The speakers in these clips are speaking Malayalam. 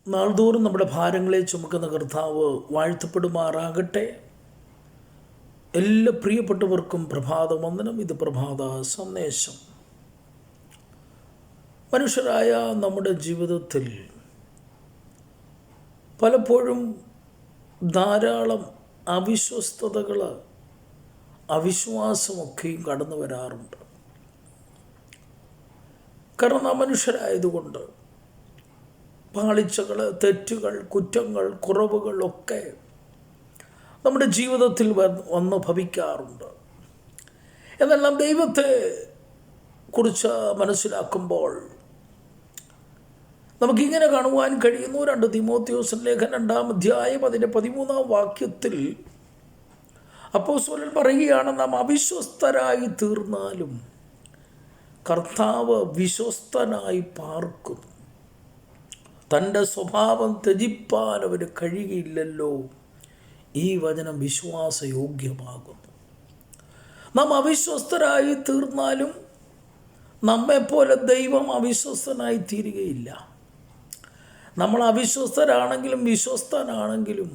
നാൾതോറും നമ്മുടെ ഭാരങ്ങളെ ചുമക്കുന്ന കർത്താവ് വാഴ്ത്തപ്പെടുമാറാകട്ടെ. എല്ലാ പ്രിയപ്പെട്ടവർക്കും പ്രഭാത വന്ദനം. ഇത് പ്രഭാത സന്ദേശം. മനുഷ്യരായ നമ്മുടെ ജീവിതത്തിൽ പലപ്പോഴും ധാരാളം അവിശ്വസ്തതകൾ, അവിശ്വാസമൊക്കെയും കടന്നു വരാറുണ്ട്. കാരണം നാം മനുഷ്യരായതുകൊണ്ട് പാളിച്ചകൾ, തെറ്റുകൾ, കുറ്റങ്ങൾ, കുറവുകൾ ഒക്കെ നമ്മുടെ ജീവിതത്തിൽ വന്ന് ഭവിക്കാറുണ്ട്. എന്നാൽ നാം ദൈവത്തെ കുറിച്ച് മനസ്സിലാക്കുമ്പോൾ നമുക്കിങ്ങനെ കാണുവാൻ കഴിയുന്നു. 2 തിമോഥെയോസ് ലേഖനം 2-ാം അധ്യായം അതിൻ്റെ 13-ാം വാക്യത്തിൽ അപ്പോസ്തലൻ പറയുകയാണ്, നാം അവിശ്വസ്തരായി തീർന്നാലും കർത്താവ് വിശ്വസ്തനായി പാർക്കുന്നു. തൻ്റെ സ്വഭാവം ത്യജിപ്പാൻ അവന് കഴിയുകയില്ലല്ലോ. ഈ വചനം വിശ്വാസയോഗ്യമാകുന്നു. നാം അവിശ്വസ്തരായി തീർന്നാലും നമ്മെപ്പോലെ ദൈവം അവിശ്വസ്തനായി തീരുകയില്ല. നമ്മൾ അവിശ്വസ്തരാണെങ്കിലും വിശ്വസ്തനാണെങ്കിലും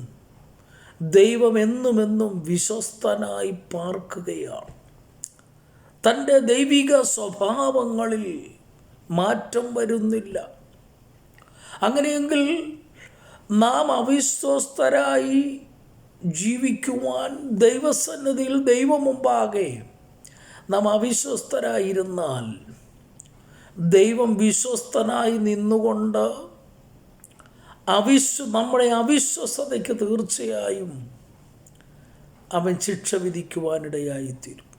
ദൈവം എന്നുമെന്നും വിശ്വസ്തനായി പാർക്കുകയാണ്. തൻ്റെ ദൈവിക സ്വഭാവങ്ങളിൽ മാറ്റം വരുന്നില്ല. അങ്ങനെയെങ്കിൽ നാം അവിശ്വസ്തരായി ജീവിക്കുവാൻ ദൈവസന്നിധിയിൽ ദൈവമുമ്പാകെ നാം അവിശ്വസ്തരായിരുന്നാൽ ദൈവം വിശ്വസ്തനായി നിന്നുകൊണ്ട് നമ്മുടെ അവിശ്വസ്തതയ്ക്ക് തീർച്ചയായും അവൻ ശിക്ഷ വിധിക്കുവാനിടയായിത്തീരും.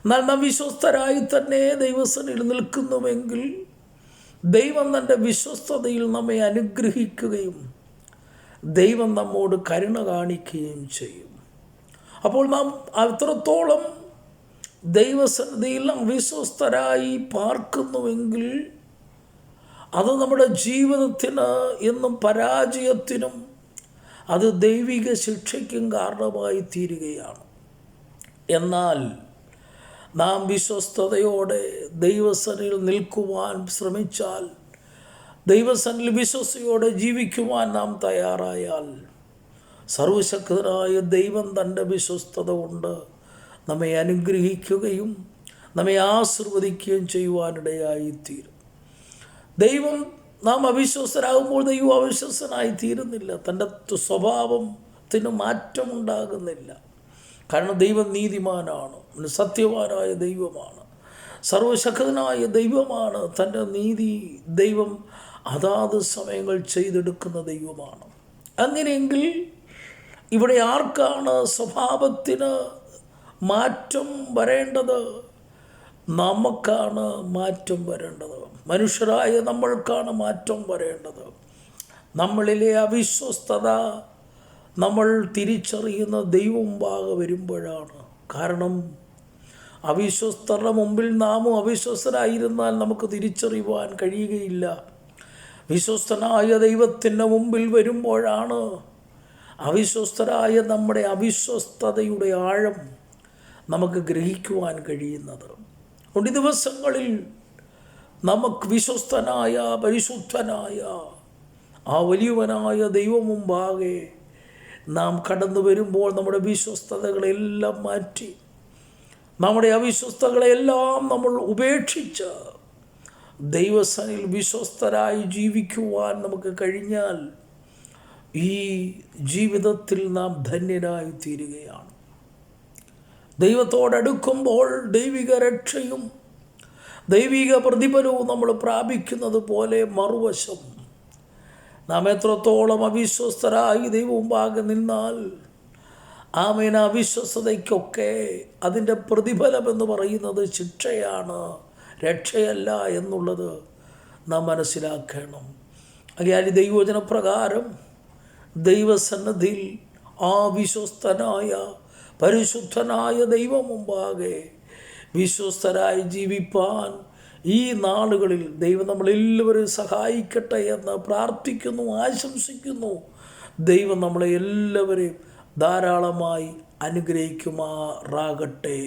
എന്നാൽ നാം വിശ്വസ്തരായി തന്നെ ദൈവസന്നിധിയിൽ നിൽക്കുന്നുവെങ്കിൽ ദൈവം തൻ്റെ വിശ്വസ്തതയിൽ നമ്മെ അനുഗ്രഹിക്കുകയും ദൈവം നമ്മോട് കരുണ കാണിക്കുകയും ചെയ്യും. അപ്പോൾ നാം അത്രത്തോളം ദൈവസന്നിധിയിൽ അവിശ്വസ്തരായി പാർക്കുന്നുവെങ്കിൽ അത് നമ്മുടെ ജീവിതത്തിന് എന്നും പരാജയത്തിനും അത് ദൈവിക ശിക്ഷയ്ക്കും കാരണമായി തീരുകയാണ്. എന്നാൽ നാം വിശ്വസ്തയോടെ ദൈവസന്നിധിയിൽ നിൽക്കുവാൻ ശ്രമിച്ചാൽ, ദൈവസന്നിധിയിൽ വിശ്വസ്തയോടെ ജീവിക്കുവാൻ നാം തയ്യാറായാൽ സർവശക്തനായ ദൈവം തൻ്റെ വിശ്വസ്തത കൊണ്ട് നമ്മെ അനുഗ്രഹിക്കുകയും നമ്മെ ആശീർവദിക്കുകയും ചെയ്യുവാനിടയായിത്തീരും. ദൈവം നാം അവിശ്വസ്തരാകുമ്പോൾ ദൈവം അവിശ്വസ്തനായി തീരുന്നില്ല. തൻ്റെ സ്വഭാവത്തിന് മാറ്റമുണ്ടാകുന്നില്ല. കാരണം ദൈവം നീതിമാനാണ്, സത്യവാനായ ദൈവമാണ്, സർവശക്തനായ ദൈവമാണ്. തൻ്റെ നീതി ദൈവം അതാത് സമയങ്ങൾ ചെയ്തെടുക്കുന്ന ദൈവമാണ്. അങ്ങനെയെങ്കിൽ ഇവിടെ ആർക്കാണ് സ്വഭാവത്തിന് മാറ്റം വരേണ്ടത്? നമുക്കാണ് മാറ്റം വരേണ്ടത്. മനുഷ്യരായ നമ്മൾക്കാണ് മാറ്റം വരേണ്ടത്. നമ്മളിലെ അവിശ്വസ്തത നമ്മൾ തിരിച്ചറിയുന്ന ദൈവം മുമ്പാകെ വരുമ്പോഴാണ്. കാരണം അവിശ്വസ്തരുടെ മുമ്പിൽ നാമും അവിശ്വസ്തരായിരുന്നാൽ നമുക്ക് തിരിച്ചറിയുവാൻ കഴിയുകയില്ല. വിശ്വസ്തനായ ദൈവത്തിൻ്റെ മുമ്പിൽ വരുമ്പോഴാണ് അവിശ്വസ്തരായ നമ്മുടെ അവിശ്വസ്തതയുടെ ആഴം നമുക്ക് ഗ്രഹിക്കുവാൻ കഴിയുന്നത്. ഈ ദിവസങ്ങളിൽ നമുക്ക് വിശ്വസ്തനായ പരിശുദ്ധനായ ആ വലിയവനായ ദൈവം മുമ്പാകെ നാം കടന്നു വരുമ്പോൾ നമ്മുടെ വിശ്വസ്തതകളെല്ലാം മാറ്റി, നമ്മുടെ അവിശ്വസ്തകളെല്ലാം നമ്മൾ ഉപേക്ഷിച്ച് ദൈവസന്നിധിയിൽ വിശ്വസ്തരായി ജീവിക്കുവാൻ നമുക്ക് കഴിഞ്ഞാൽ ഈ ജീവിതത്തിൽ നാം ധന്യരായി തീരുകയാണ്. ദൈവത്തോടടുക്കുമ്പോൾ ദൈവിക രക്ഷയും ദൈവിക പ്രതിഫലവും നമ്മൾ പ്രാപിക്കുന്നത് പോലെ മറുവശം നാം എത്രത്തോളം അവിശ്വസ്തരായി ദൈവം മുമ്പാകെ നിന്നാൽ ആമേൻ അവിശ്വസ്തതയ്ക്കൊക്കെ അതിൻ്റെ പ്രതിഫലമെന്ന് പറയുന്നത് ശിക്ഷയാണ്, രക്ഷയല്ല എന്നുള്ളത് നാം മനസ്സിലാക്കണം. അങ്ങനെ ദൈവവചനപ്രകാരം ദൈവസന്നിധിയിൽ ആ വിശ്വസ്തനായ പരിശുദ്ധനായ ദൈവം മുമ്പാകെ വിശ്വസ്തരായി ജീവിപ്പാൻ ഈ നാളുകളിൽ ദൈവം നമ്മളെല്ലാവരും സഹായിക്കട്ടെ എന്ന് പ്രാർത്ഥിക്കുന്നു, ആശംസിക്കുന്നു. ദൈവം നമ്മളെ എല്ലാവരെയും ധാരാളമായി അനുഗ്രഹിക്കുമാറാകട്ടെ.